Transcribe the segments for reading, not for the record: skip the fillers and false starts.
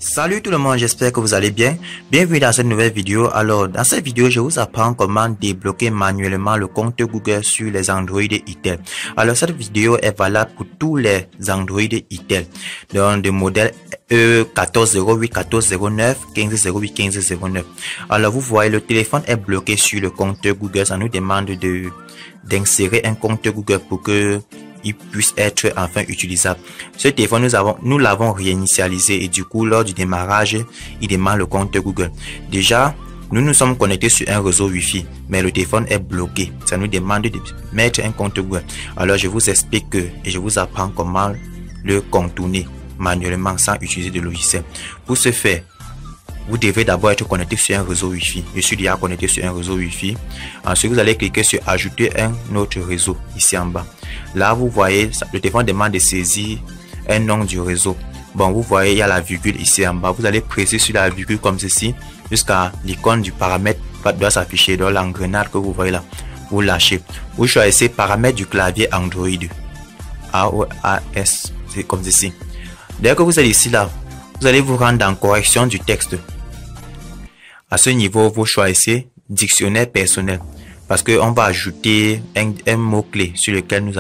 Salut tout le monde, j'espère que vous allez bien. Bienvenue dans cette nouvelle vidéo. Alors, dans cette vidéo, je vous apprends comment débloquer manuellement le compte Google sur les Android Itel. Alors, cette vidéo est valable pour tous les Android Itel. Donc, des modèles E1408, 1409, 1508, 1509. Alors, vous voyez, le téléphone est bloqué sur le compte Google. Ça nous demande d'insérer un compte Google pour que il puisse être enfin utilisable. Ce téléphone, nous l'avons réinitialisé et du coup, lors du démarrage, il demande le compte Google. Déjà, nous nous sommes connectés sur un réseau Wi-Fi, mais le téléphone est bloqué. Ça nous demande de mettre un compte Google. Alors, je vous explique et je vous apprends comment le contourner manuellement sans utiliser de logiciel. Pour ce faire, vous devez d'abord être connecté sur un réseau Wi-Fi. Je suis déjà connecté sur un réseau Wi-Fi. Ensuite, vous allez cliquer sur ajouter un autre réseau ici en bas. Là, vous voyez, le téléphone demande de saisir un nom du réseau. Bon, vous voyez, il y a la virgule ici en bas. Vous allez presser sur la virgule comme ceci jusqu'à l'icône du paramètre doit s'afficher dans l'engrenage que vous voyez là. Vous lâchez. Vous choisissez paramètres du clavier Android. AOAS, c'est comme ceci. Dès que vous êtes ici là, vous allez vous rendre dans correction du texte. À ce niveau, vous choisissez dictionnaire personnel parce qu'on va ajouter un mot-clé sur lequel nous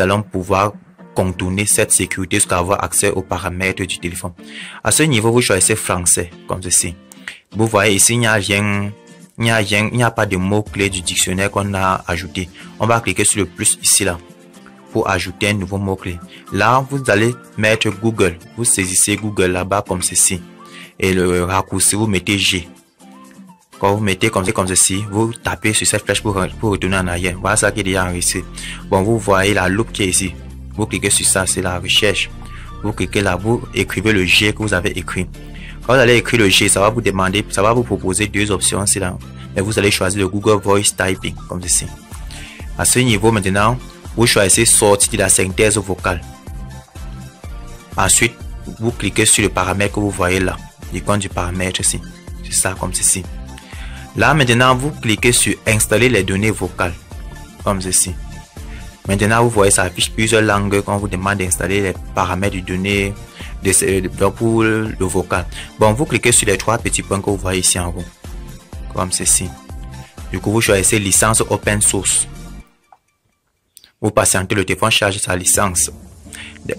allons pouvoir contourner cette sécurité jusqu'à avoir accès aux paramètres du téléphone. À ce niveau, vous choisissez français comme ceci. Vous voyez ici, il n'y a pas de mot-clé du dictionnaire qu'on a ajouté. On va cliquer sur le plus ici là pour ajouter un nouveau mot-clé. Là, vous allez mettre Google. Vous saisissez Google là-bas comme ceci. Et le raccourci, vous mettez G. Quand vous mettez comme ceci, vous tapez sur cette flèche pour retourner en arrière. Voilà ça qui est déjà enregistré. Bon, vous voyez la loupe qui est ici. Vous cliquez sur ça, c'est la recherche. Vous cliquez là, vous écrivez le G que vous avez écrit. Quand vous allez écrire le G, ça va vous demander, ça va vous proposer deux options ici là. Mais vous allez choisir le Google Voice Typing, comme ceci. À ce niveau, maintenant, vous choisissez sortir de la synthèse vocale. Ensuite, vous cliquez sur le paramètre que vous voyez là. L'icône du paramètre ici. C'est ça, comme ceci. Là, maintenant, vous cliquez sur installer les données vocales. Comme ceci. Maintenant, vous voyez, ça affiche plusieurs langues quand on vous demande d'installer les paramètres de données pour le vocal. Bon, vous cliquez sur les trois petits points que vous voyez ici en haut. Comme ceci. Du coup, vous choisissez licence open source. Vous patientez, le téléphone charge sa licence.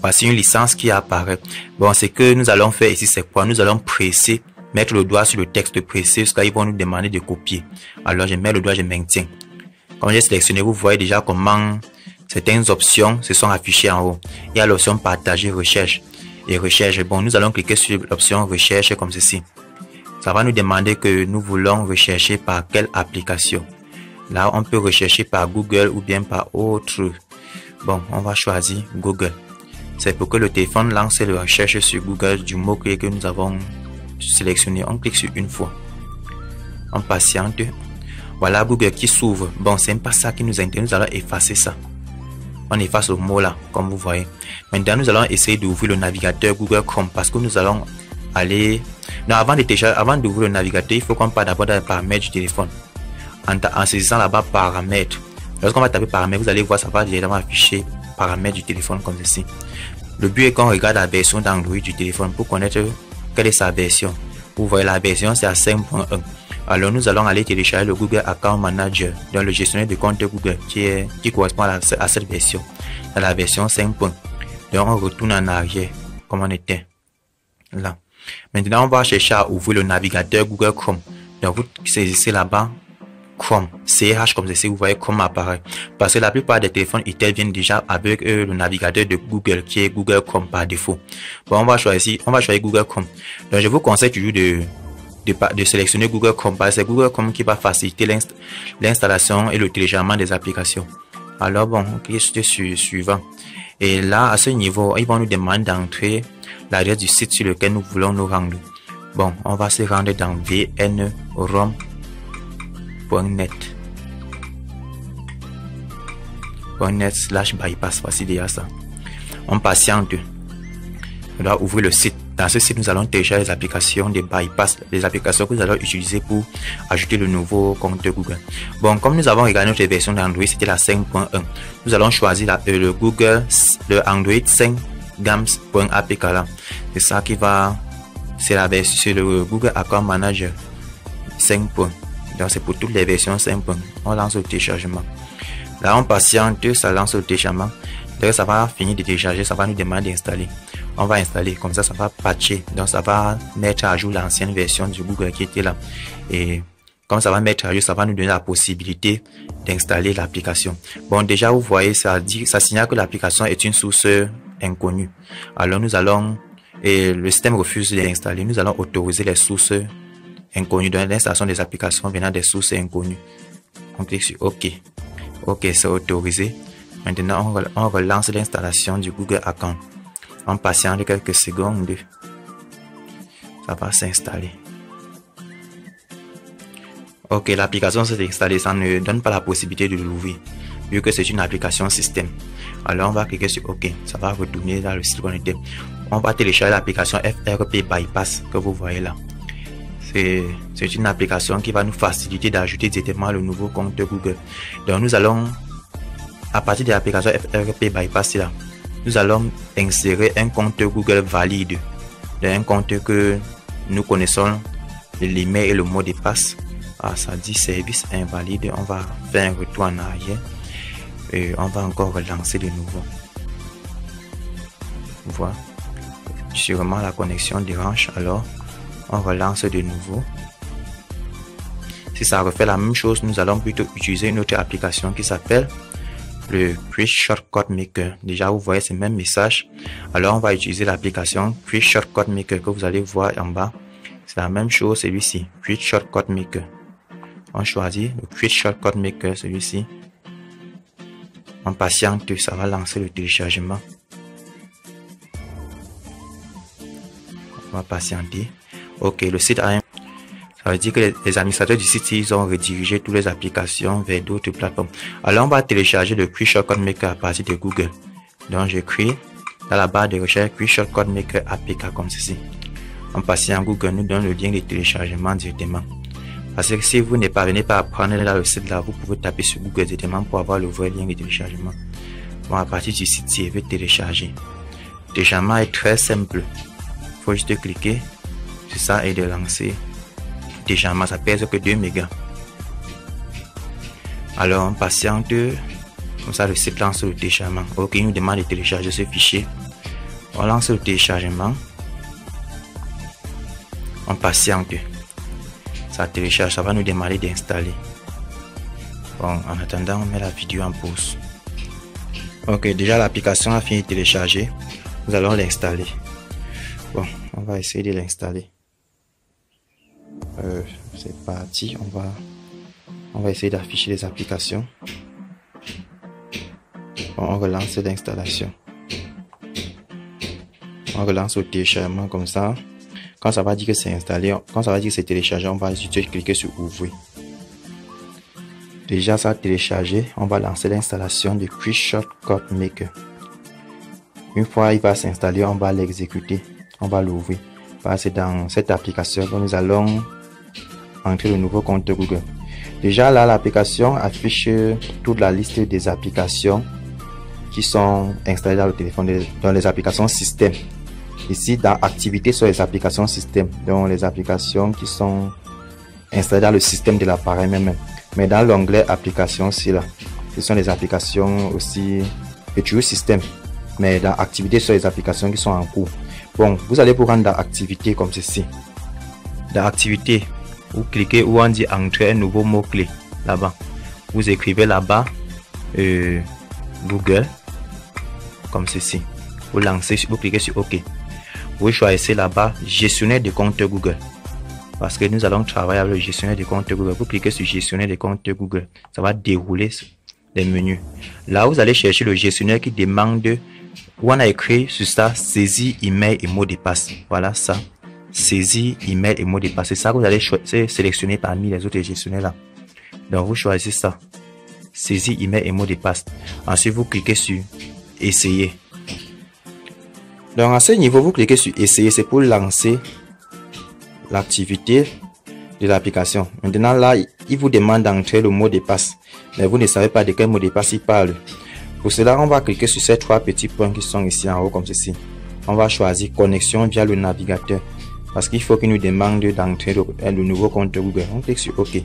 Voici une licence qui apparaît. Bon, ce que nous allons faire ici, c'est quoi? Nous allons presser, mettre le doigt sur le texte pressé jusqu'à ils vont nous demander de copier. Alors, je mets le doigt, je maintiens. Comme j'ai sélectionné, vous voyez déjà comment certaines options se sont affichées en haut. Il y a l'option partager, recherche et recherche. Bon, nous allons cliquer sur l'option recherche comme ceci. Ça va nous demander que nous voulons rechercher par quelle application. Là, on peut rechercher par Google ou bien par autre. Bon, on va choisir Google. C'est pour que le téléphone lance la recherche sur Google du mot-clé que nous avons sélectionné. On clique sur une fois. On patiente. Voilà Google qui s'ouvre. Bon, c'est pas ça qui nous intéresse. Nous allons effacer ça. On efface le mot là, comme vous voyez. Maintenant, nous allons essayer d'ouvrir le navigateur Google Chrome parce que nous allons aller... Non, avant d'ouvrir le navigateur, il faut qu'on parte d'abord dans les paramètres du téléphone. En saisissant là-bas paramètres. Lorsqu'on va taper paramètres, vous allez voir, ça va directement afficher paramètres du téléphone comme ceci. Le but est qu'on regarde la version d'Android du téléphone pour connaître quelle est sa version. Vous voyez, la version c'est à 5.1. Alors nous allons aller télécharger le Google Account Manager dans le gestionnaire de compte Google qui correspond à cette version. Dans la version 5. Donc on retourne en arrière comme on était là. Maintenant on va chercher à ouvrir le navigateur Google Chrome. Donc vous saisissez là-bas Chrome, CH comme ceci, vous voyez Chrome apparaît. Parce que la plupart des téléphones Itel viennent déjà avec le navigateur de Google qui est Google Chrome par défaut. Bon, on va choisir Google Chrome. Donc je vous conseille toujours de sélectionner Google Chrome parce que c'est Google Chrome qui va faciliter l'installation et le téléchargement des applications. Alors bon, on clique sur suivant. Et là, à ce niveau, ils vont nous demander d'entrer l'adresse du site sur lequel nous voulons nous rendre. Bon, on va se rendre dans vnrom.net/bypass. Voici déjà ça. On patiente. On doit ouvrir le site. Dans ce site, nous allons télécharger les applications de bypass, les applications que nous allons utiliser pour ajouter le nouveau compte Google. Bon, comme nous avons regardé notre version d'Android, c'était la 5.1. Nous allons choisir le Android 5 gams.apk là. C'est ça qui va c'est la version sur le Google Account Manager 5. Donc c'est pour toutes les versions 5. On lance le téléchargement. Là on patiente, ça lance le téléchargement. Donc ça va finir de télécharger, ça va nous demander d'installer. On va installer, comme ça va patcher. Donc ça va mettre à jour l'ancienne version du Google qui était là. Et comme ça va mettre à jour, ça va nous donner la possibilité d'installer l'application. Bon, déjà vous voyez, ça signale que l'application est une source inconnue. Alors nous allons, et le système refuse d'installer, nous allons autoriser les sources inconnues, donc l'installation des applications venant des sources inconnues. On clique sur OK. OK, c'est autorisé. Maintenant, on relance l'installation du Google Account. On patiente quelques secondes. Ça va s'installer. Ok, l'application s'est installée. Ça ne donne pas la possibilité de l'ouvrir, vu que c'est une application système. Alors, on va cliquer sur OK. Ça va retourner dans le site qu'on était. On va télécharger l'application FRP Bypass que vous voyez là. C'est une application qui va nous faciliter d'ajouter directement le nouveau compte Google. Donc, nous allons, à partir de l'application FRP Bypass là, nous allons insérer un compte Google valide. Un compte que nous connaissons l'email et le mot de passe. Ah, ça dit service invalide. On va faire un retour en arrière et on va encore relancer de nouveau. Voilà. Sûrement la connexion dérange, alors on relance de nouveau. Si ça refait la même chose, nous allons plutôt utiliser une autre application qui s'appelle le Quick Shortcut Maker. Déjà vous voyez ce même message. Alors on va utiliser l'application Quick Shortcut Maker que vous allez voir en bas. C'est la même chose, celui-ci, Quick Shortcut Maker. On choisit le Quick Shortcut Maker, celui-ci. On patiente, ça va lancer le téléchargement. On va patienter. Ok, le site a un... Ça veut dire que les administrateurs du site, ils ont redirigé toutes les applications vers d'autres plateformes. Alors, on va télécharger le Quick Shortcut Maker à partir de Google. Donc, j'écris dans la barre de recherche Quick Shortcut Maker APK comme ceci. En passant, Google nous donne le lien de téléchargement directement. Parce que si vous ne parvenez pas à prendre là le site là, vous pouvez taper sur Google directement pour avoir le vrai lien de téléchargement. Bon, à partir du site, je vais télécharger. Le téléchargement est très simple. Il faut juste cliquer sur ça et de lancer. Le téléchargement, ça pèse que 2 mégas. Alors, on patiente. Comme ça, le site lance le téléchargement. Ok, il nous demande de télécharger ce fichier. On lance le téléchargement. On patiente. Ça télécharge, ça va nous demander d'installer. Bon, en attendant, on met la vidéo en pause. Ok, déjà l'application a fini de télécharger. Nous allons l'installer. Bon, on va essayer de l'installer. C'est parti, on va essayer d'afficher les applications. Bon, on relance l'installation. On relance le téléchargement comme ça. Quand ça va dire que c'est installé, quand ça va dire que c'est téléchargé, on va juste cliquer sur ouvrir. Déjà ça a téléchargé, on va lancer l'installation de Quick Shortcut Maker. Une fois il va s'installer, on va l'exécuter, on va l'ouvrir. C'est dans cette application que nous allons entrer le nouveau compte Google. Déjà là, l'application affiche toute la liste des applications qui sont installées dans le téléphone, dans les applications système. Ici, dans activités sur les applications système, donc les applications qui sont installées dans le système de l'appareil même. Mais dans l'onglet applications, c'est là. Ce sont les applications aussi toujours système. Mais dans activités sur les applications qui sont en cours. Bon, vous allez vous rendre dans activité comme ceci. Dans activité, vous cliquez où on dit entrer un nouveau mot-clé là-bas. Vous écrivez là-bas Google comme ceci. Vous lancez, vous cliquez sur OK. Vous choisissez là-bas gestionnaire de compte Google. Parce que nous allons travailler avec le gestionnaire de compte Google. Vous cliquez sur gestionnaire de compte Google. Ça va dérouler les menus. Là, vous allez chercher le gestionnaire qui demande où on a écrit sur ça saisie email et mot de passe. Voilà ça. Saisie email et mot de passe. C'est ça que vous allez sélectionner parmi les autres gestionnaires là. Donc vous choisissez ça. Saisie email et mot de passe. Ensuite, vous cliquez sur essayer. Donc à ce niveau, vous cliquez sur essayer, c'est pour lancer l'activité de l'application. Maintenant là, il vous demande d'entrer le mot de passe, mais vous ne savez pas de quel mot de passe il parle. Pour cela, on va cliquer sur ces 3 petits points qui sont ici en haut comme ceci. On va choisir connexion via le navigateur. parce qu'il faut qu'il nous demande d'entrer le nouveau compte Google. On clique sur OK.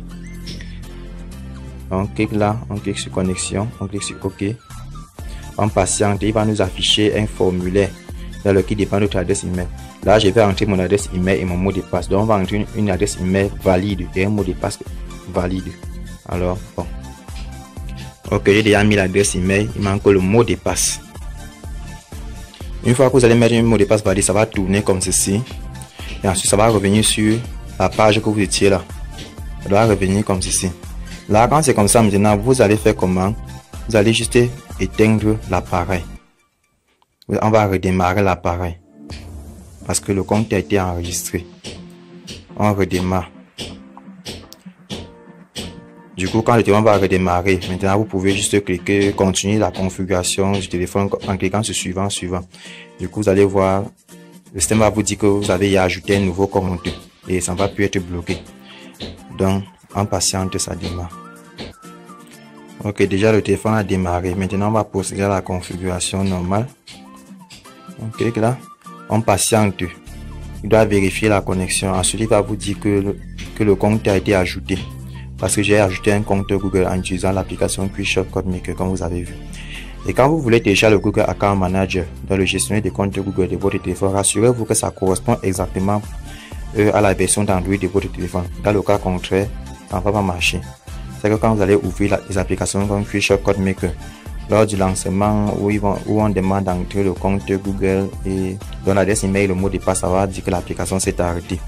On clique là, on clique sur connexion, on clique sur OK. On patiente, il va nous afficher un formulaire dans lequel dépend de notre adresse email. Là, je vais entrer mon adresse email et mon mot de passe. Donc, on va entrer une adresse email valide et un mot de passe valide. Alors, bon. Ok, j'ai déjà mis l'adresse email, il manque le mot de passe. Une fois que vous allez mettre un mot de passe valide, ça va tourner comme ceci. Et ensuite, ça va revenir sur la page que vous étiez là. Ça doit revenir comme ceci. Là, quand c'est comme ça, maintenant, vous allez faire comment? Vous allez juste éteindre l'appareil. On va redémarrer l'appareil. Parce que le compte a été enregistré. On redémarre. Du coup, quand le téléphone va redémarrer, maintenant vous pouvez juste cliquer continuer la configuration du téléphone en cliquant sur suivant. Du coup, vous allez voir, le système va vous dire que vous avez ajouté un nouveau compte et ça ne va plus être bloqué. Donc, en patiente, ça démarre. Ok, déjà le téléphone a démarré. Maintenant, on va procéder à la configuration normale. On clique là, on patiente. Il doit vérifier la connexion. Ensuite, il va vous dire que le compte a été ajouté. Parce que j'ai ajouté un compte Google en utilisant l'application QuickShot CodeMaker comme vous avez vu. Et quand vous voulez télécharger le Google Account Manager dans le gestionnaire des comptes Google de votre téléphone, rassurez-vous que ça correspond exactement à la version d'Android de votre téléphone. Dans le cas contraire, ça ne va pas marcher. C'est que quand vous allez ouvrir les applications comme QuickShot CodeMaker, lors du lancement où on demande d'entrer le compte Google et dans l'adresse email, le mot de passe, ça va dire que l'application s'est arrêtée.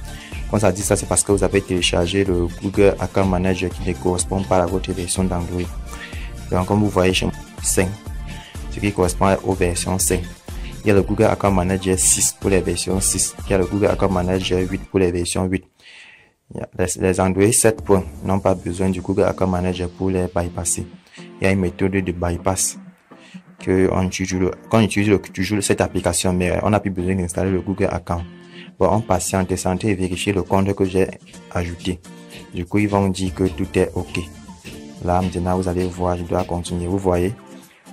Quand ça dit ça, c'est parce que vous avez téléchargé le Google Account Manager qui ne correspond pas à votre version d'Android. Donc, comme vous voyez chez 5, ce qui correspond aux versions 5. Il y a le Google Account Manager 6 pour les versions 6. Il y a le Google Account Manager 8 pour les versions 8. Les Android 7 n'ont pas besoin du Google Account Manager pour les bypasser. Il y a une méthode de bypass qu'on utilise, toujours cette application, mais on n'a plus besoin d'installer le Google Account. Bon, on patiente et vérifier le compte que j'ai ajouté. Du coup, ils vont dire que tout est OK. Là, maintenant, vous allez voir, je dois continuer. Vous voyez,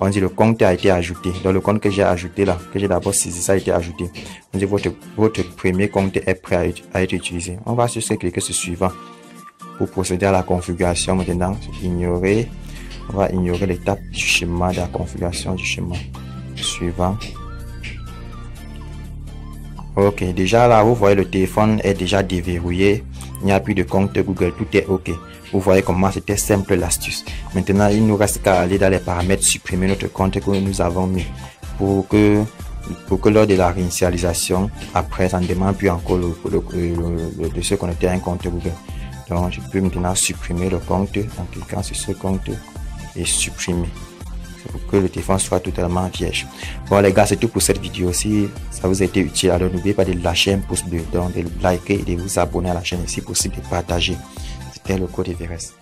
on dit le compte a été ajouté. Donc, le compte que j'ai ajouté là, que j'ai d'abord saisi, ça a été ajouté. On dit votre premier compte est prêt à être utilisé. On va juste cliquer sur suivant pour procéder à la configuration. Maintenant, on va ignorer l'étape du schéma, de la configuration du schéma. Suivant. Ok, déjà là, vous voyez le téléphone est déjà déverrouillé. Il n'y a plus de compte Google, tout est OK. Vous voyez comment c'était simple l'astuce. Maintenant, il nous reste qu'à aller dans les paramètres, supprimer notre compte que nous avons mis pour que lors de la réinitialisation, après, ça ne demande plus encore de se connecter à un compte Google. Donc, je peux maintenant supprimer le compte en cliquant sur ce compte et supprimer. Pour que le téléphone soit totalement vierge. Bon les gars, c'est tout pour cette vidéo. Si ça vous a été utile, alors n'oubliez pas de lâcher un pouce bleu, donc de liker et de vous abonner à la chaîne et si possible de partager. C'était le Code Everest.